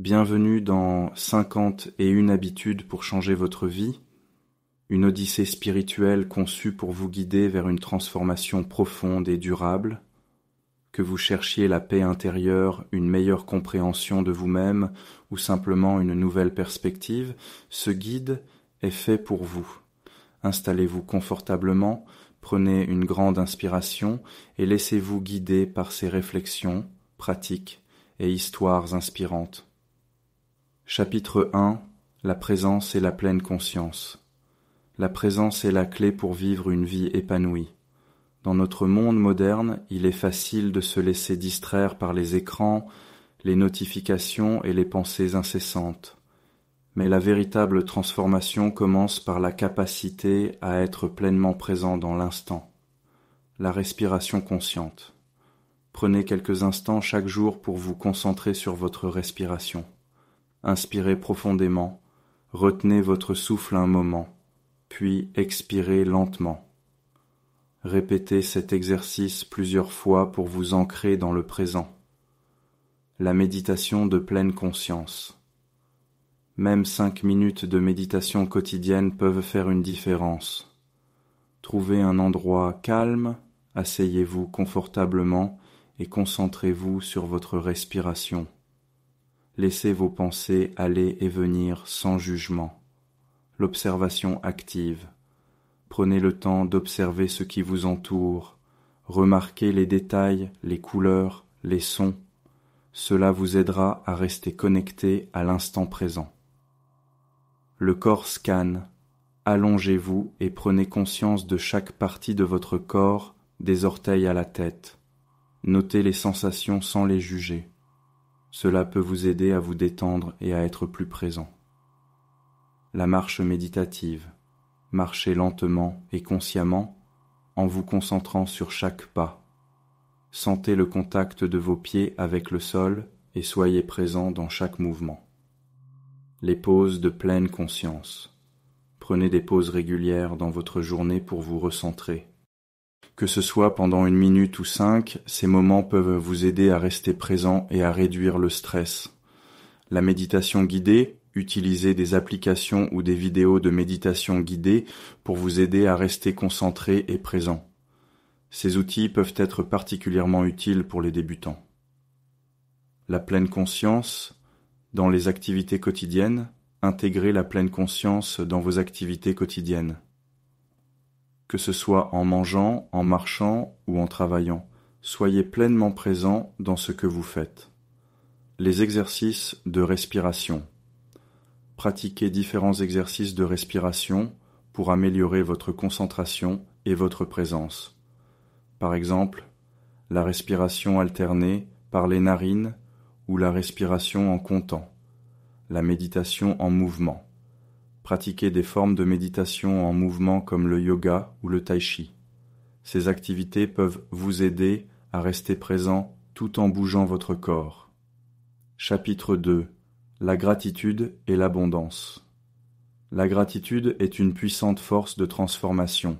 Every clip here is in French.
Bienvenue dans 51 habitudes pour changer votre vie, une odyssée spirituelle conçue pour vous guider vers une transformation profonde et durable, que vous cherchiez la paix intérieure, une meilleure compréhension de vous-même ou simplement une nouvelle perspective, ce guide est fait pour vous. Installez-vous confortablement, prenez une grande inspiration et laissez-vous guider par ces réflexions, pratiques et histoires inspirantes. Chapitre 1. La présence et la pleine conscience. La présence est la clé pour vivre une vie épanouie. Dans notre monde moderne, il est facile de se laisser distraire par les écrans, les notifications et les pensées incessantes. Mais la véritable transformation commence par la capacité à être pleinement présent dans l'instant. La respiration consciente. Prenez quelques instants chaque jour pour vous concentrer sur votre respiration. Inspirez profondément, retenez votre souffle un moment, puis expirez lentement. Répétez cet exercice plusieurs fois pour vous ancrer dans le présent. La méditation de pleine conscience. Même 5 minutes de méditation quotidienne peuvent faire une différence. Trouvez un endroit calme, asseyez-vous confortablement et concentrez-vous sur votre respiration. Laissez vos pensées aller et venir sans jugement. L'observation active. Prenez le temps d'observer ce qui vous entoure. Remarquez les détails, les couleurs, les sons. Cela vous aidera à rester connecté à l'instant présent. Le corps scanne. Allongez-vous et prenez conscience de chaque partie de votre corps, des orteils à la tête. Notez les sensations sans les juger. Cela peut vous aider à vous détendre et à être plus présent. La marche méditative. Marchez lentement et consciemment en vous concentrant sur chaque pas. Sentez le contact de vos pieds avec le sol et soyez présent dans chaque mouvement. Les pauses de pleine conscience. Prenez des pauses régulières dans votre journée pour vous recentrer. Que ce soit pendant 1 minute ou 5, ces moments peuvent vous aider à rester présent et à réduire le stress. La méditation guidée, utilisez des applications ou des vidéos de méditation guidée pour vous aider à rester concentré et présent. Ces outils peuvent être particulièrement utiles pour les débutants. La pleine conscience, dans les activités quotidiennes, intégrez la pleine conscience dans vos activités quotidiennes. Que ce soit en mangeant, en marchant ou en travaillant, soyez pleinement présent dans ce que vous faites. Les exercices de respiration. Pratiquez différents exercices de respiration pour améliorer votre concentration et votre présence. Par exemple, la respiration alternée par les narines ou la respiration en comptant, la méditation en mouvement. Pratiquez des formes de méditation en mouvement comme le yoga ou le tai chi. Ces activités peuvent vous aider à rester présent tout en bougeant votre corps. Chapitre 2. La gratitude et l'abondance. La gratitude est une puissante force de transformation.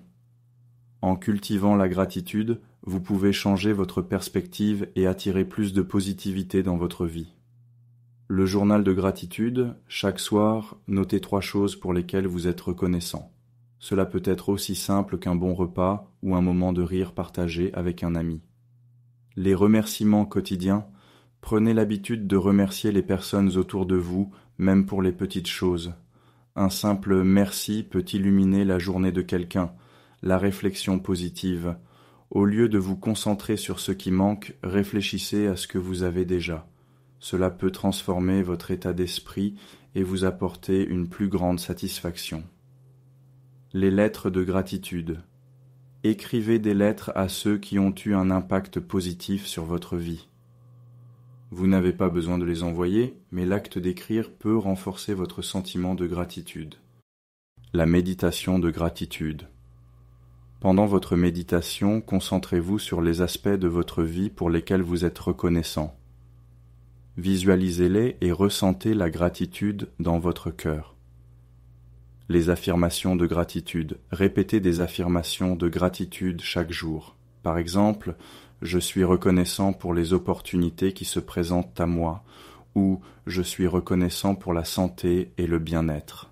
En cultivant la gratitude, vous pouvez changer votre perspective et attirer plus de positivité dans votre vie. Le journal de gratitude, chaque soir, notez 3 choses pour lesquelles vous êtes reconnaissant. Cela peut être aussi simple qu'un bon repas ou un moment de rire partagé avec un ami. Les remerciements quotidiens, prenez l'habitude de remercier les personnes autour de vous, même pour les petites choses. Un simple merci peut illuminer la journée de quelqu'un, la réflexion positive. Au lieu de vous concentrer sur ce qui manque, réfléchissez à ce que vous avez déjà. Cela peut transformer votre état d'esprit et vous apporter une plus grande satisfaction. Les lettres de gratitude. Écrivez des lettres à ceux qui ont eu un impact positif sur votre vie. Vous n'avez pas besoin de les envoyer, mais l'acte d'écrire peut renforcer votre sentiment de gratitude. La méditation de gratitude. Pendant votre méditation, concentrez-vous sur les aspects de votre vie pour lesquels vous êtes reconnaissant. Visualisez-les et ressentez la gratitude dans votre cœur. Les affirmations de gratitude. Répétez des affirmations de gratitude chaque jour. Par exemple, « Je suis reconnaissant pour les opportunités qui se présentent à moi » ou je suis reconnaissant pour la santé et le bien-être.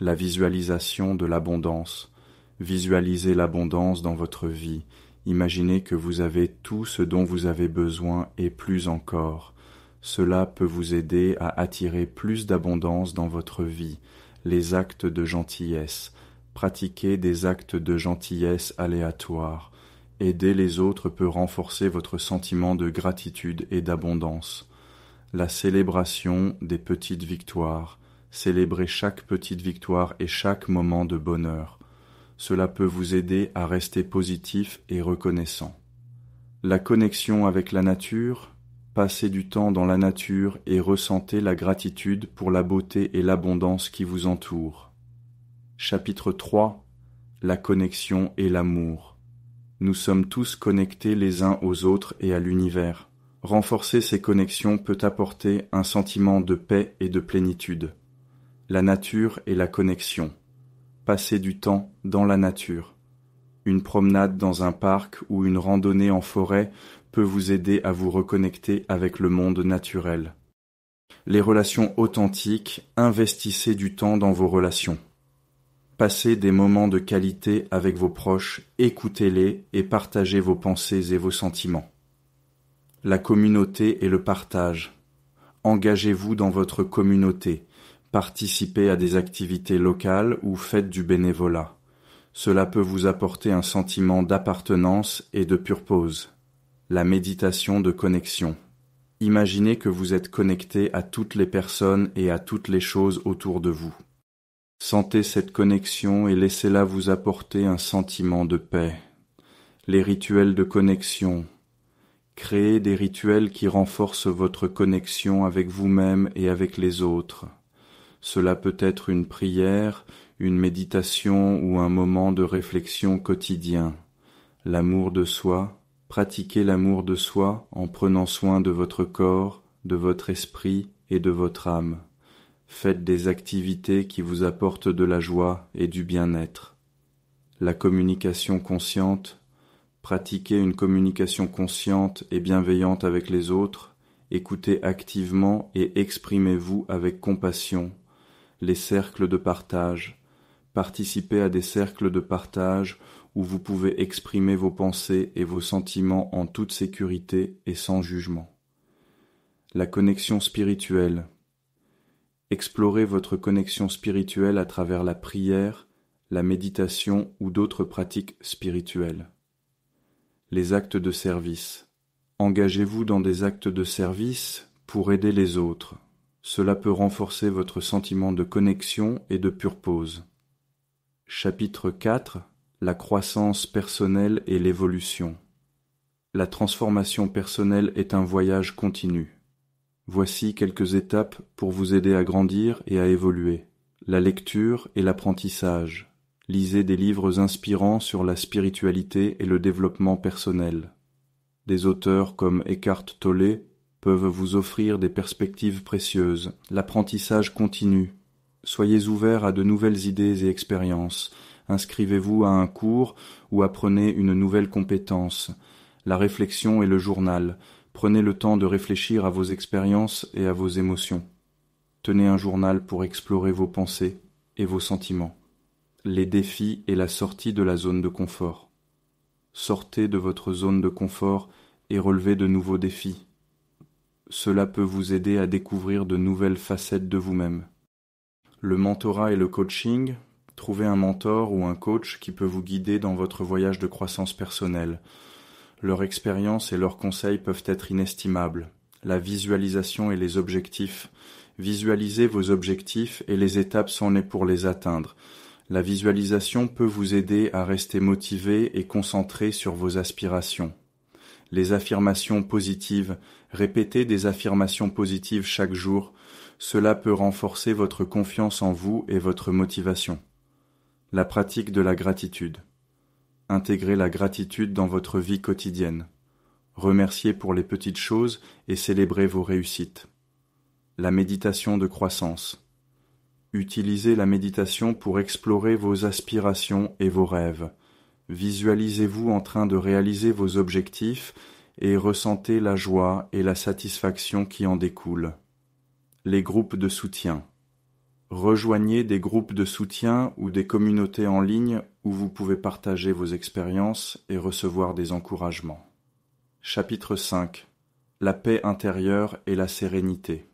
La visualisation de l'abondance. Visualisez l'abondance dans votre vie. Imaginez que vous avez tout ce dont vous avez besoin et plus encore. Cela peut vous aider à attirer plus d'abondance dans votre vie. Les actes de gentillesse. Pratiquez des actes de gentillesse aléatoires. Aider les autres peut renforcer votre sentiment de gratitude et d'abondance. La célébration des petites victoires. Célébrez chaque petite victoire et chaque moment de bonheur. Cela peut vous aider à rester positif et reconnaissant. La connexion avec la nature. Passez du temps dans la nature et ressentez la gratitude pour la beauté et l'abondance qui vous entourent. Chapitre 3. La connexion et l'amour. Nous sommes tous connectés les uns aux autres et à l'univers. Renforcer ces connexions peut apporter un sentiment de paix et de plénitude. La nature et la connexion. Passer du temps dans la nature. Une promenade dans un parc ou une randonnée en forêt peut vous aider à vous reconnecter avec le monde naturel. Les relations authentiques, investissez du temps dans vos relations. Passez des moments de qualité avec vos proches, écoutez-les et partagez vos pensées et vos sentiments. La communauté et le partage. Engagez-vous dans votre communauté. Participez à des activités locales ou faites du bénévolat. Cela peut vous apporter un sentiment d'appartenance et de purpose. La méditation de connexion. Imaginez que vous êtes connecté à toutes les personnes et à toutes les choses autour de vous. Sentez cette connexion et laissez-la vous apporter un sentiment de paix. Les rituels de connexion. Créez des rituels qui renforcent votre connexion avec vous-même et avec les autres. Cela peut être une prière, une méditation ou un moment de réflexion quotidien. L'amour de soi. Pratiquez l'amour de soi en prenant soin de votre corps, de votre esprit et de votre âme. Faites des activités qui vous apportent de la joie et du bien-être. La communication consciente. Pratiquez une communication consciente et bienveillante avec les autres. Écoutez activement et exprimez-vous avec compassion. Les cercles de partage. Participez à des cercles de partage où vous pouvez exprimer vos pensées et vos sentiments en toute sécurité et sans jugement. La connexion spirituelle. Explorez votre connexion spirituelle à travers la prière, la méditation ou d'autres pratiques spirituelles. Les actes de service. Engagez-vous dans des actes de service pour aider les autres. Cela peut renforcer votre sentiment de connexion et de purpose. Chapitre 4. La croissance personnelle et l'évolution. La transformation personnelle est un voyage continu. Voici quelques étapes pour vous aider à grandir et à évoluer. La lecture et l'apprentissage. Lisez des livres inspirants sur la spiritualité et le développement personnel. Des auteurs comme Eckhart Tolle peuvent vous offrir des perspectives précieuses. L'apprentissage continue. Soyez ouverts à de nouvelles idées et expériences. Inscrivez-vous à un cours ou apprenez une nouvelle compétence. La réflexion et le journal. Prenez le temps de réfléchir à vos expériences et à vos émotions. Tenez un journal pour explorer vos pensées et vos sentiments. Les défis et la sortie de la zone de confort. Sortez de votre zone de confort et relevez de nouveaux défis. Cela peut vous aider à découvrir de nouvelles facettes de vous-même. Le mentorat et le coaching. Trouvez un mentor ou un coach qui peut vous guider dans votre voyage de croissance personnelle. Leur expérience et leurs conseils peuvent être inestimables. La visualisation et les objectifs. Visualisez vos objectifs et les étapes sont nées pour les atteindre. La visualisation peut vous aider à rester motivé et concentré sur vos aspirations. Les affirmations positives. Répétez des affirmations positives chaque jour. Cela peut renforcer votre confiance en vous et votre motivation. La pratique de la gratitude. Intégrez la gratitude dans votre vie quotidienne. Remerciez pour les petites choses et célébrez vos réussites. La méditation de croissance. Utilisez la méditation pour explorer vos aspirations et vos rêves. Visualisez-vous en train de réaliser vos objectifs et ressentez la joie et la satisfaction qui en découlent. Les groupes de soutien. Rejoignez des groupes de soutien ou des communautés en ligne où vous pouvez partager vos expériences et recevoir des encouragements. Chapitre 5. La paix intérieure et la sérénité.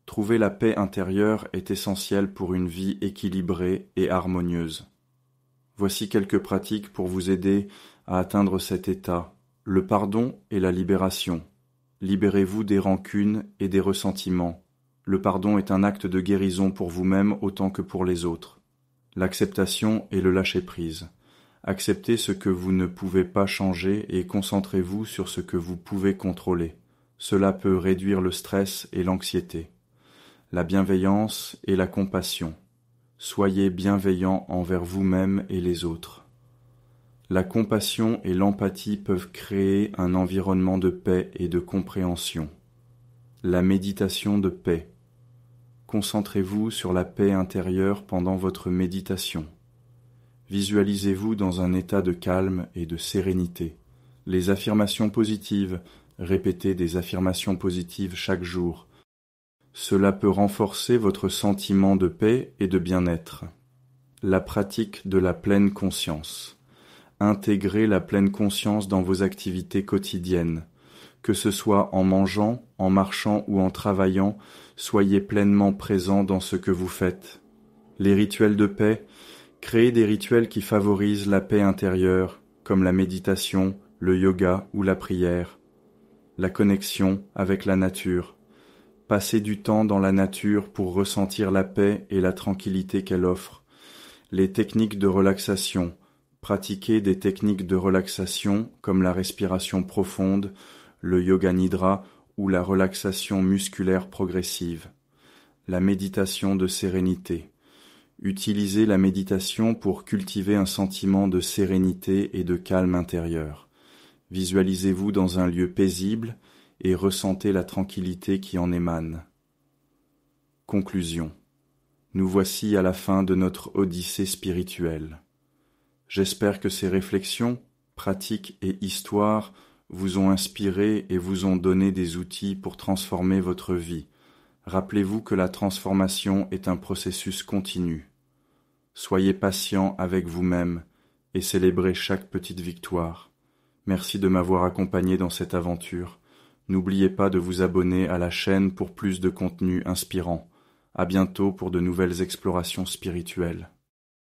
Trouver la paix intérieure est essentiel pour une vie équilibrée et harmonieuse. Voici quelques pratiques pour vous aider à atteindre cet état. Le pardon et la libération. Libérez-vous des rancunes et des ressentiments. Le pardon est un acte de guérison pour vous-même autant que pour les autres. L'acceptation et le lâcher-prise. Acceptez ce que vous ne pouvez pas changer et concentrez-vous sur ce que vous pouvez contrôler. Cela peut réduire le stress et l'anxiété. La bienveillance et la compassion. Soyez bienveillant envers vous-même et les autres. La compassion et l'empathie peuvent créer un environnement de paix et de compréhension. La méditation de paix. Concentrez-vous sur la paix intérieure pendant votre méditation. Visualisez-vous dans un état de calme et de sérénité. Les affirmations positives. Répétez des affirmations positives chaque jour. Cela peut renforcer votre sentiment de paix et de bien-être. La pratique de la pleine conscience. Intégrez la pleine conscience dans vos activités quotidiennes. Que ce soit en mangeant, en marchant ou en travaillant, soyez pleinement présent dans ce que vous faites. Les rituels de paix. Créez des rituels qui favorisent la paix intérieure, comme la méditation, le yoga ou la prière. La connexion avec la nature. Passez du temps dans la nature pour ressentir la paix et la tranquillité qu'elle offre. Les techniques de relaxation. Pratiquez des techniques de relaxation comme la respiration profonde, le yoga nidra ou la relaxation musculaire progressive. La méditation de sérénité. Utilisez la méditation pour cultiver un sentiment de sérénité et de calme intérieur. Visualisez-vous dans un lieu paisible et ressentez la tranquillité qui en émane. Conclusion. Nous voici à la fin de notre odyssée spirituelle. J'espère que ces réflexions, pratiques et histoires vous ont inspiré et vous ont donné des outils pour transformer votre vie. Rappelez-vous que la transformation est un processus continu. Soyez patient avec vous-même et célébrez chaque petite victoire. Merci de m'avoir accompagné dans cette aventure. N'oubliez pas de vous abonner à la chaîne pour plus de contenu inspirant. À bientôt pour de nouvelles explorations spirituelles.